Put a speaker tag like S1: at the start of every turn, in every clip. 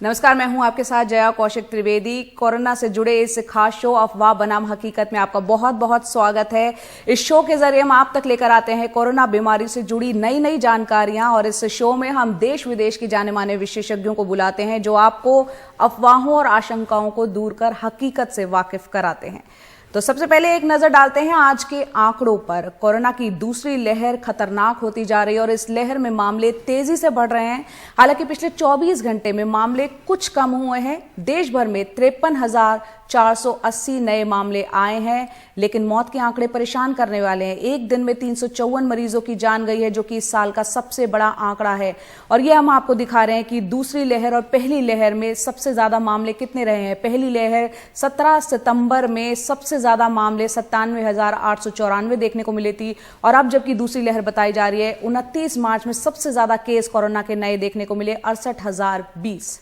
S1: नमस्कार, मैं हूं आपके साथ जया कौशिक त्रिवेदी। कोरोना से जुड़े इस खास शो अफवाह बनाम हकीकत में आपका बहुत बहुत स्वागत है। इस शो के जरिए हम आप तक लेकर आते हैं कोरोना बीमारी से जुड़ी नई नई जानकारियां, और इस शो में हम देश विदेश की जाने माने विशेषज्ञों को बुलाते हैं जो आपको अफवाहों और आशंकाओं को दूर कर हकीकत से वाकिफ कराते हैं। तो सबसे पहले एक नजर डालते हैं आज के आंकड़ों पर। कोरोना की दूसरी लहर खतरनाक होती जा रही है और इस लहर में मामले तेजी से बढ़ रहे हैं। हालांकि पिछले 24 घंटे में मामले कुछ कम हुए हैं। देश भर में 53,480 नए मामले आए हैं, लेकिन मौत के आंकड़े परेशान करने वाले हैं। एक दिन में 354 मरीजों की जान गई है, जो कि इस साल का सबसे बड़ा आंकड़ा है। और यह हम आपको दिखा रहे हैं कि दूसरी लहर और पहली लहर में सबसे ज्यादा मामले कितने रहे हैं। पहली लहर 17 सितंबर में सबसे ज्यादा मामले 97,894 देखने को मिले थी, और अब जबकि दूसरी लहर बताई जा रही है 29 मार्च में सबसे ज्यादा केस कोरोना के नए देखने को मिले 68,020।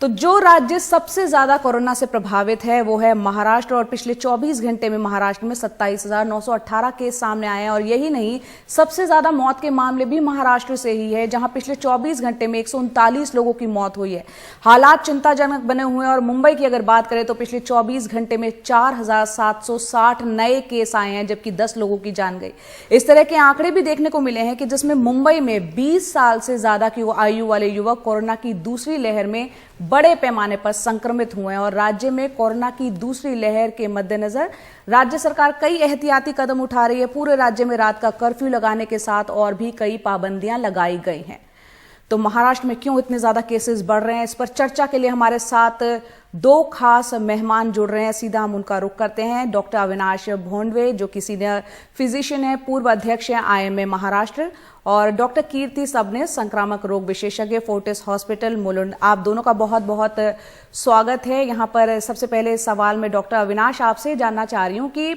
S1: तो जो राज्य सबसे ज्यादा कोरोना से प्रभावित है वो है महाराष्ट्र, और पिछले 24 घंटे में महाराष्ट्र में 27,918 केस सामने आए हैं। और यही नहीं, सबसे ज्यादा मौत के मामले भी महाराष्ट्र से ही है, जहां पिछले 24 घंटे में 139 लोगों की मौत हुई है। हालात चिंताजनक बने हुए हैं। और मुंबई की अगर बात करें तो पिछले 24 घंटे में 4,760 नए केस आए हैं, जबकि 10 लोगों की जान गई। इस तरह के आंकड़े भी देखने को मिले हैं कि जिसमें मुंबई में 20 साल से ज्यादा की आयु वाले युवक कोरोना की दूसरी लहर में बड़े पैमाने पर संक्रमित हुए हैं। और राज्य में कोरोना की दूसरी लहर के मद्देनजर राज्य सरकार कई एहतियाती कदम उठा रही है। पूरे राज्य में रात का कर्फ्यू लगाने के साथ और भी कई पाबंदियां लगाई गई हैं। तो महाराष्ट्र में क्यों इतने ज्यादा केसेस बढ़ रहे हैं, इस पर चर्चा के लिए हमारे साथ दो खास मेहमान जुड़ रहे हैं। सीधा हम उनका रुख करते हैं। डॉक्टर अविनाश भोंडवे, जो कि सीनियर फिजिशियन है, पूर्व अध्यक्ष हैं IMA महाराष्ट्र, और डॉक्टर कीर्ति सबने, संक्रामक रोग विशेषज्ञ, फोर्टिस हॉस्पिटल मुलुंड। आप दोनों का बहुत बहुत स्वागत है यहाँ पर। सबसे पहले सवाल में डॉक्टर अविनाश आपसे जानना चाह रही हूँ कि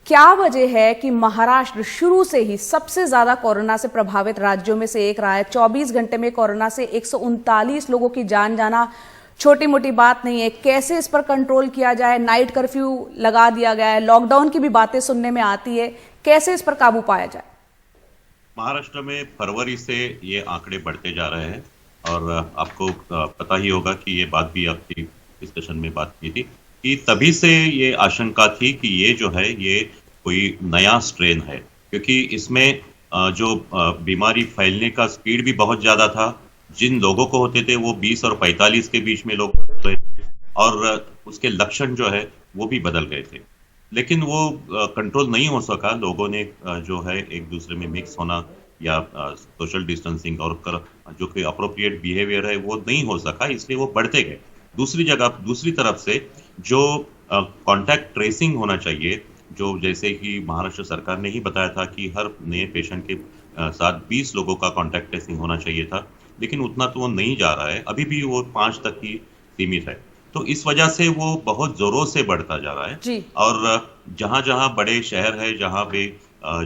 S1: क्या वजह है कि महाराष्ट्र शुरू से ही सबसे ज्यादा कोरोना से प्रभावित राज्यों में से एक रहा है। 24 घंटे में कोरोना से 139 लोगों की जान जाना छोटी मोटी बात नहीं है। कैसे इस पर कंट्रोल किया जाए? नाइट कर्फ्यू लगा दिया गया है, लॉकडाउन की भी बातें सुनने में आती है। कैसे इस पर काबू पाया जाए?
S2: महाराष्ट्र में फरवरी से ये आंकड़े बढ़ते जा रहे हैं, और आपको पता ही होगा कि ये बात भी आपकी डिस्कशन में बात की थी कि तभी से ये आशंका थी कि ये जो है ये कोई नया स्ट्रेन है, क्योंकि इसमें जो बीमारी फैलने का स्पीड भी बहुत ज्यादा था। जिन लोगों को होते थे वो 20 और 45 के बीच में लोग थे, और उसके लक्षण जो है वो भी बदल गए थे, लेकिन वो कंट्रोल नहीं हो सका। लोगों ने जो है एक दूसरे में मिक्स होना या सोशल डिस्टेंसिंग और जो कि अप्रोप्रिएट बिहेवियर है वो नहीं हो सका, इसलिए वो बढ़ते गए। दूसरी तरफ से जो कॉन्टैक्ट ट्रेसिंग होना चाहिए, जो जैसे कि महाराष्ट्र सरकार ने ही बताया था कि हर नए पेशेंट के साथ 20 लोगों का कॉन्टैक्ट ट्रेसिंग होना चाहिए था, लेकिन उतना तो वो नहीं जा रहा है, अभी भी वो 5 तक ही सीमित है। तो इस वजह से वो बहुत जोरों से बढ़ता जा रहा है
S1: जी।
S2: और जहां जहां बड़े शहर है, जहां पे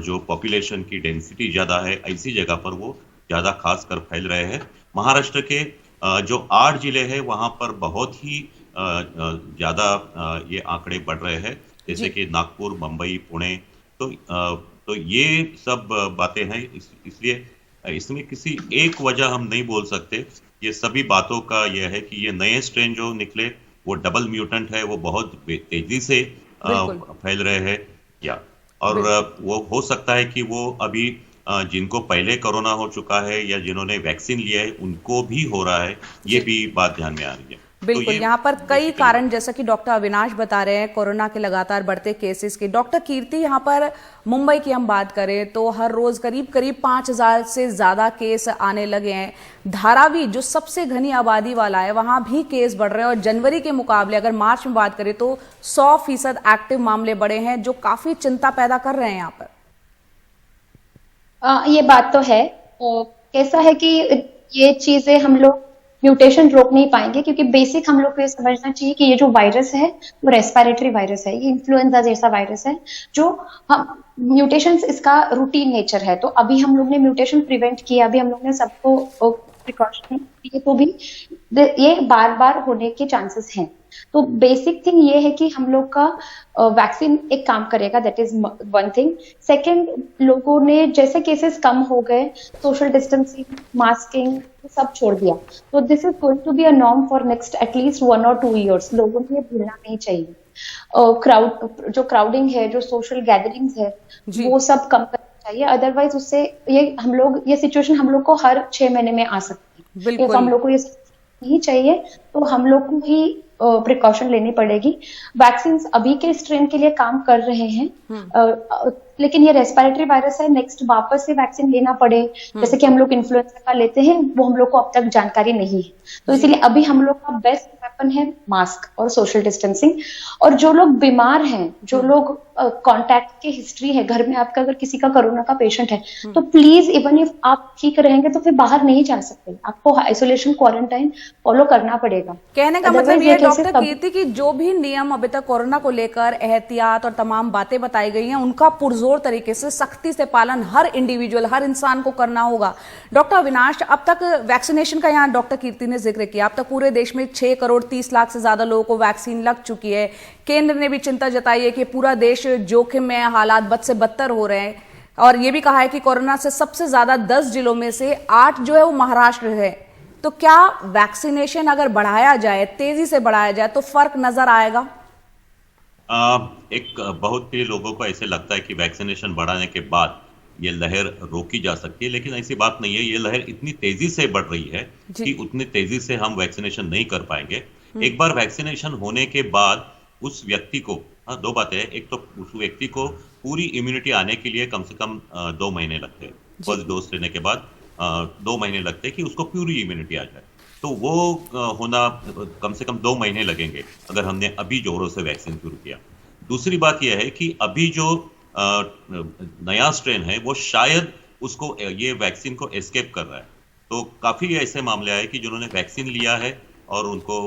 S2: जो पॉपुलेशन की डेंसिटी ज्यादा है, ऐसी जगह पर वो ज्यादा खास कर फैल रहे हैं। महाराष्ट्र के जो 8 जिले हैं वहां पर बहुत ही ज्यादा ये आंकड़े बढ़ रहे हैं, जैसे कि नागपुर, मुंबई, पुणे। तो ये सब बातें हैं, इसलिए इसमें किसी एक वजह हम नहीं बोल सकते। ये सभी बातों का यह है कि ये नए स्ट्रेन जो निकले वो डबल म्यूटेंट है, वो बहुत तेजी से फैल रहे हैं और वो हो सकता है कि वो अभी जिनको पहले कोरोना हो चुका है या जिन्होंने वैक्सीन लिया है उनको भी हो रहा है, ये भी बात ध्यान में आ रही है।
S1: बिल्कुल, यहाँ पर कई कारण, जैसा कि डॉक्टर अविनाश बता रहे हैं, कोरोना के लगातार बढ़ते केसेस के। डॉक्टर कीर्ति, यहाँ पर मुंबई की हम बात करें तो हर रोज करीब 5,000 से ज्यादा केस आने लगे हैं। धारावी, जो सबसे घनी आबादी वाला है, वहां भी केस बढ़ रहे हैं, और जनवरी के मुकाबले अगर मार्च में बात करें तो 100% एक्टिव मामले बढ़े हैं, जो काफी चिंता पैदा कर रहे हैं यहाँ पर।
S3: ये बात तो है। कैसा है कि ये चीजें हम लोग म्यूटेशन रोक नहीं पाएंगे, क्योंकि बेसिक हम लोग को ये समझना चाहिए कि ये जो वायरस है वो रेस्पिरेटरी वायरस है, ये इन्फ्लुएंजा जैसा वायरस है, जो हम म्यूटेशन इसका रूटीन नेचर है। तो अभी हम लोग ने म्यूटेशन प्रिवेंट किया, अभी हम लोग ने सबको प्रिकॉशन लिए तो भी ये बार बार होने के चांसेस हैं। तो बेसिक थिंग ये है कि हम लोग का वैक्सीन एक काम करेगा, that is one thing. Second, लोगों ने जैसे केसेस कम हो गए, सोशल डिस्टेंसिंग, मास्किंग सब छोड़ दिया, तो this is going to be a norm for next at least 1 or 2 years। लोगों को ये भूलना नहीं चाहिए। जो क्राउडिंग है, जो सोशल गैदरिंग्स है, वो सब कम करना चाहिए। अदरवाइज उससे ये सिचुएशन हम लोग को हर 6 महीने में आ सकती है।
S1: बिल्कुल।
S3: हम लोग को ये नहीं चाहिए, तो हम लोग को ही प्रिकॉशन लेनी पड़ेगी। वैक्सीन अभी के स्ट्रेन के लिए काम कर रहे हैं, लेकिन ये रेस्पिरेटरी वायरस है, नेक्स्ट वापस से वैक्सीन लेना पड़े जैसे कि हम लोग इन्फ्लुएंजा का लेते हैं, वो हम लोग को अब तक जानकारी नहीं है। तो इसीलिए अभी हम लोग का बेस्ट वेपन है मास्क और सोशल डिस्टेंसिंग। और जो लोग बीमार हैं, जो लोग कॉन्टैक्ट की हिस्ट्री है, घर में आपका अगर किसी का कोरोना का पेशेंट है, तो प्लीज इवन इफ आप ठीक रहेंगे तो फिर बाहर नहीं जा सकते, आपको आइसोलेशन क्वारंटाइन फॉलो करना पड़ेगा।
S1: कहने का मतलब ये डॉक्टर कीर्ति की जो भी नियम अभी तक कोरोना को लेकर एहतियात और तमाम बातें बताई गई हैं, उनका पुरजोर तरीके से सख्ती से पालन हर इंडिविजुअल, हर इंसान को करना होगा। डॉक्टर अविनाश, अब तक वैक्सीनेशन का यहाँ डॉक्टर कीर्ति ने जिक्र किया, अब तक पूरे देश में 6 करोड़ 30 लाख से ज्यादा लोगों को वैक्सीन लग चुकी है। केंद्र ने भी चिंता जताई है कि पूरा देश जोखिम में, हालात बद से बदतर हो रहे हैं, और ये भी कहा है कि कोरोना से सबसे ज्यादा 10 जिलों में से 8 जो है वो महाराष्ट्र है। तो क्या वैक्सीनेशन अगर बढ़ाया जाए, तेजी से बढ़ाया जाए, तो फर्क नजर आएगा?
S2: एक बहुत ही लोगों को ऐसे लगता है कि वैक्सीनेशन बढ़ाने के बाद ये लहर रोकी जा सकती है, लेकिन ऐसी बात नहीं है। ये लहर इतनी तेजी से बढ़ रही है कि उतनी तेजी से हम वैक्सीनेशन नहीं कर पाएंगे। एक बार वैक्सीनेशन होने के बाद उस व्यक्ति को, दो बातें हैं, एक तो उस व्यक्ति को पूरी इम्यूनिटी आने के लिए कम से कम 2 महीने लगते हैं। फर्स्ट डोज लेने के बाद 2 महीने लगते हैं कि उसको पूरी इम्यूनिटी आ जाए। तो वो होना कम से कम 2 महीने लगेंगे अगर हमने अभी जोरों से वैक्सीन शुरू किया। दूसरी बात यह है कि अभी जो नया स्ट्रेन है वो शायद उसको ये वैक्सीन को एस्केप कर रहा है। तो काफी ऐसे मामले आए कि जिन्होंने वैक्सीन लिया है और उनको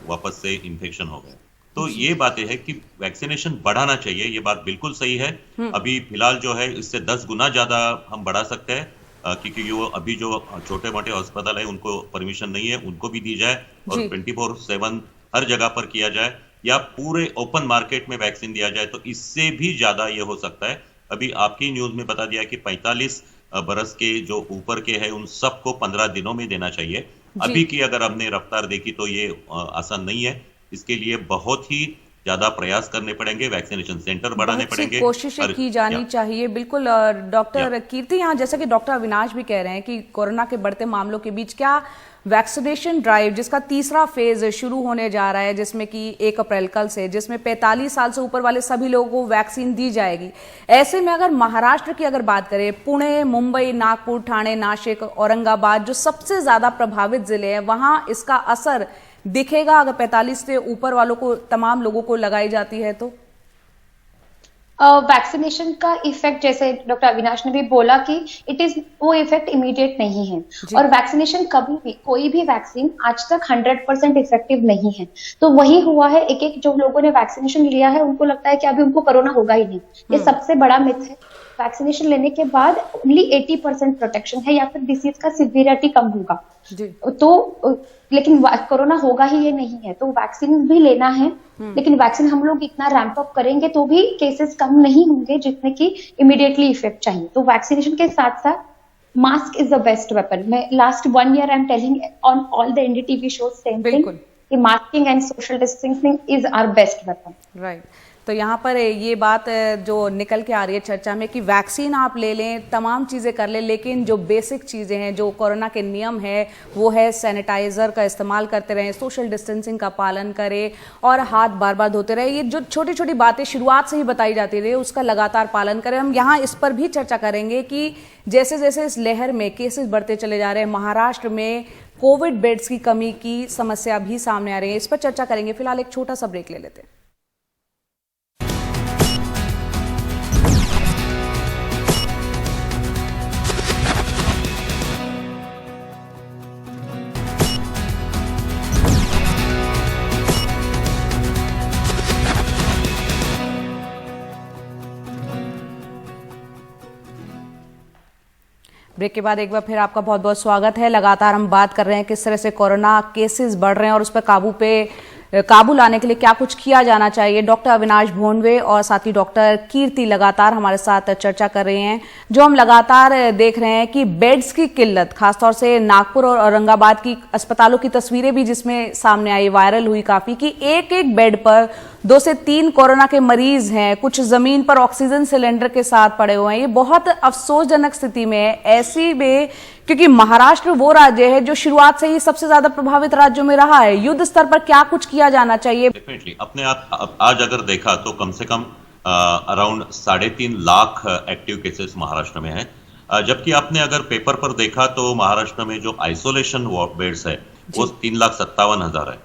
S2: वापस से इन्फेक्शन हो गया। तो ये बातें है कि वैक्सीनेशन बढ़ाना चाहिए, ये बात बिल्कुल सही है। अभी फिलहाल जो है इससे 10 गुना ज्यादा हम बढ़ा सकते हैं, क्योंकि वो अभी जो छोटे मोटे अस्पताल है उनको परमिशन नहीं है, उनको भी दी जाए और 24/7 हर जगह पर किया जाए, या पूरे ओपन मार्केट में वैक्सीन दिया जाए, तो इससे भी ज्यादा ये हो सकता है। अभी आपकी न्यूज में बता दिया कि 45 बरस के जो ऊपर के हैं उन सबको 15 दिनों में देना चाहिए। अभी की अगर हमने रफ्तार देखी तो ये आसान नहीं है। इसके लिए बहुत ही ज्यादा प्रयास करने पड़ेंगे, वैक्सीनेशन सेंटर बढ़ाने पड़ेंगे,
S1: कोशिशें की जानी चाहिए। बिल्कुल डॉक्टर कीर्ति, यहाँ जैसा कि डॉक्टर अविनाश भी कह रहे हैं कि कोरोना के बढ़ते मामलों के बीच क्या वैक्सीनेशन ड्राइव जिसका तीसरा फेज शुरू होने जा रहा है, जिसमें कि 1 अप्रैल कल से, जिसमें 45 साल से ऊपर वाले सभी लोगों को वैक्सीन दी जाएगी। ऐसे में अगर महाराष्ट्र की अगर बात करें, पुणे, मुंबई, नागपुर, ठाणे, नासिक, औरंगाबाद जो सबसे ज्यादा प्रभावित जिले हैं, वहां इसका असर दिखेगा अगर 45 से ऊपर वालों को, तमाम लोगों को लगाई जाती है तो?
S3: वैक्सीनेशन का इफेक्ट, जैसे डॉक्टर अविनाश ने भी बोला कि वो इफेक्ट इमीडिएट नहीं है, और वैक्सीनेशन कभी भी, कोई भी वैक्सीन आज तक 100% इफेक्टिव नहीं है। तो वही हुआ है, एक जो लोगों ने वैक्सीनेशन लिया है उनको लगता है कि अभी उनको कोरोना होगा ही नहीं। ये सबसे बड़ा मिथ है। वैक्सीनेशन लेने के बाद ओनली 80% प्रोटेक्शन है, या फिर डिसीज का सिवियरिटी कम होगा। तो लेकिन कोरोना होगा ही ये नहीं है, तो वैक्सीन भी लेना है। लेकिन वैक्सीन हम लोग इतना रैंप अप करेंगे तो भी केसेस कम नहीं होंगे जितने की इमीडिएटली इफेक्ट चाहिए। तो वैक्सीनेशन के साथ साथ mask is the best weapon. मैं last 1 year I am telling on all the NDTV shows same thing कि masking and social distancing is our best weapon.
S1: Right. तो यहाँ पर ये बात जो निकल के आ रही है चर्चा में कि वैक्सीन आप ले लें, तमाम चीज़ें कर लें, लेकिन जो बेसिक चीज़ें हैं, जो कोरोना के नियम है, वो है सैनिटाइज़र का इस्तेमाल करते रहें, सोशल डिस्टेंसिंग का पालन करें और हाथ बार बार धोते रहें। ये जो छोटी छोटी बातें शुरुआत से ही बताई जाती रही, उसका लगातार पालन करें। हम यहाँ इस पर भी चर्चा करेंगे कि जैसे जैसे इस लहर में केसेस बढ़ते चले जा रहे हैं, महाराष्ट्र में कोविड बेड्स की कमी की समस्या भी सामने आ रही है, इस पर चर्चा करेंगे। फिलहाल एक छोटा सा ब्रेक ले लेते हैं। ब्रेक के बाद एक बार फिर आपका बहुत बहुत स्वागत है। लगातार हम बात कर रहे हैं किस तरह से कोरोना केसेस बढ़ रहे हैं और उस पर काबू लाने के लिए क्या कुछ किया जाना चाहिए। डॉक्टर अविनाश भोंडवे और साथ ही डॉक्टर कीर्ति लगातार हमारे साथ चर्चा कर रहे हैं। जो हम लगातार देख रहे हैं कि बेड्स की किल्लत, खासतौर से नागपुर और औरंगाबाद की अस्पतालों की तस्वीरें भी जिसमें सामने आई, वायरल हुई काफी, कि एक एक बेड पर 2 से 3 कोरोना के मरीज हैं, कुछ जमीन पर ऑक्सीजन सिलेंडर के साथ पड़े हुए हैं। ये बहुत अफसोसजनक स्थिति में है। ऐसी में क्योंकि महाराष्ट्र वो राज्य है जो शुरुआत से ही सबसे ज्यादा प्रभावित राज्यों में रहा है, युद्ध स्तर पर क्या कुछ किया जाना चाहिए?
S2: डेफिनेटली अपने आप आज अगर देखा तो कम से come around 3.5 lakh active cases Maharashtra में है। जबकि आपने अगर पेपर पर देखा तो महाराष्ट्र में जो आइसोलेशन बेड्स है वो 3,57,000 है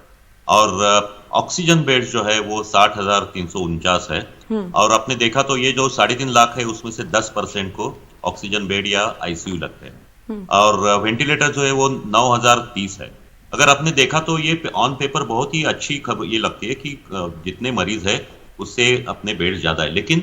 S2: और ऑक्सीजन बेड्स जो है वो 60,349 है। और आपने देखा तो ये जो 3.5 लाख है उसमें से 10% को ऑक्सीजन बेड या आईसीयू लगते हैं और वेंटिलेटर जो है वो 9,030 है। अगर आपने देखा तो ये ऑन पेपर बहुत ही अच्छी खबर ये लगती है कि जितने मरीज है उससे अपने बेड ज्यादा है, लेकिन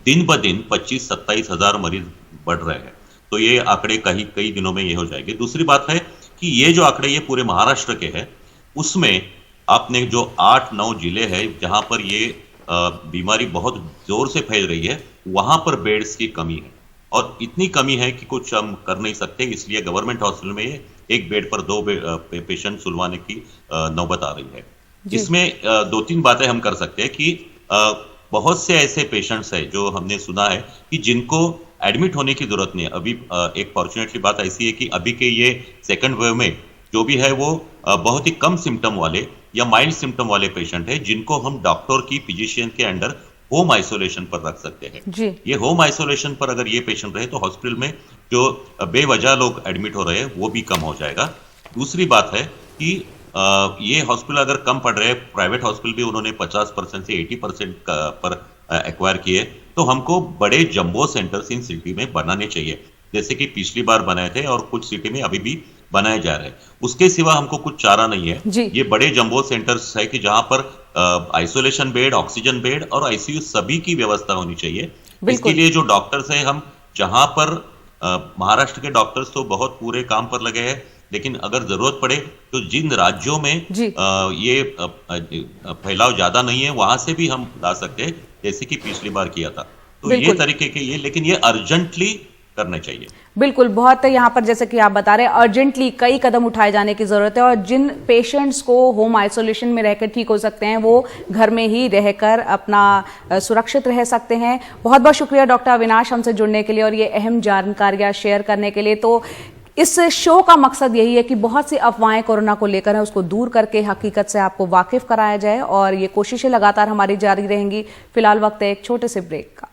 S2: दिन ब दिन 25-27 हजार मरीज बढ़ रहे हैं। तो ये आंकड़े कई दिनों में ये हो जाएंगे। दूसरी बात है कि ये जो आंकड़े ये पूरे महाराष्ट्र के हैं, उसमें आपने जो 8-9 जिले हैं जहां पर ये बीमारी बहुत जोर से फैल रही है, वहां पर बेड्स की कमी है और इतनी कमी है कि कुछ हम कर नहीं सकते। इसलिए गवर्नमेंट हॉस्पिटल में एक बेड पर 2 पेशेंट सुलवाने की नौबत आ रही है। इसमें 2-3 बातें हम कर सकते हैं कि बहुत से ऐसे पेशेंट्स हैं जो हमने सुना है कि जिनको एडमिट होने की जरूरत नहीं है। अभी एक फॉर्चुनेटली बात ऐसी है कि अभी के ये सेकंड वेव में जो भी है वो बहुत ही कम सिम्टम वाले या माइल्ड सिम्टम वाले पेशेंट है, जिनको हम डॉक्टर की फिजिशियन के अंडर होम आइसोलेशन पर रख सकते हैं। ये होम आइसोलेशन पर अगर ये पेशेंट रहे तो हॉस्पिटल में जो बेवजह लोग एडमिट हो रहे हैं वो भी कम हो जाएगा। दूसरी बात है कि ये हॉस्पिटल अगर कम पड़ रहे हैं, प्राइवेट हॉस्पिटल भी उन्होंने 50% से 80% पर एक्वायर किए, तो हमको बड़े जंबो सेंटर्स इन सिटी में बनाने चाहिए, जैसे कि पिछली बार बनाए थे और कुछ सिटी में अभी भी बनाए जा रहे हैं। उसके सिवा हमको कुछ चारा नहीं है। ये बड़े जंबो सेंटर्स है कि जहां पर आइसोलेशन बेड, ऑक्सीजन बेड और आईसीयू सभी की व्यवस्था होनी चाहिए। इसके लिए जो डॉक्टर्स है, हम जहां पर महाराष्ट्र के डॉक्टर्स तो बहुत पूरे काम पर लगे हैं, लेकिन अगर जरूरत पड़े तो जिन राज्यों में ये फैलाव ज्यादा नहीं है वहां से भी हम ला सकते हैं, जैसे कि पिछली बार किया था। तो ये तरीके के ये, लेकिन ये अर्जेंटली करने चाहिए।
S1: बिल्कुल, बहुत यहाँ पर जैसे कि आप बता रहे हैं अर्जेंटली कई कदम उठाए जाने की जरूरत है और जिन पेशेंट्स को होम आइसोलेशन में रहकर ठीक हो सकते हैं वो घर में ही रहकर अपना सुरक्षित रह सकते हैं। बहुत बहुत शुक्रिया डॉक्टर अविनाश हमसे जुड़ने के लिए और ये अहम जानकारियां शेयर करने के लिए। तो इस शो का मकसद यही है कि बहुत सी अफवाहें कोरोना को लेकर है उसको दूर करके हकीकत से आपको वाकिफ कराया जाए और ये कोशिशें लगातार हमारी जारी रहेंगी। फिलहाल वक्त है एक छोटे से ब्रेक का।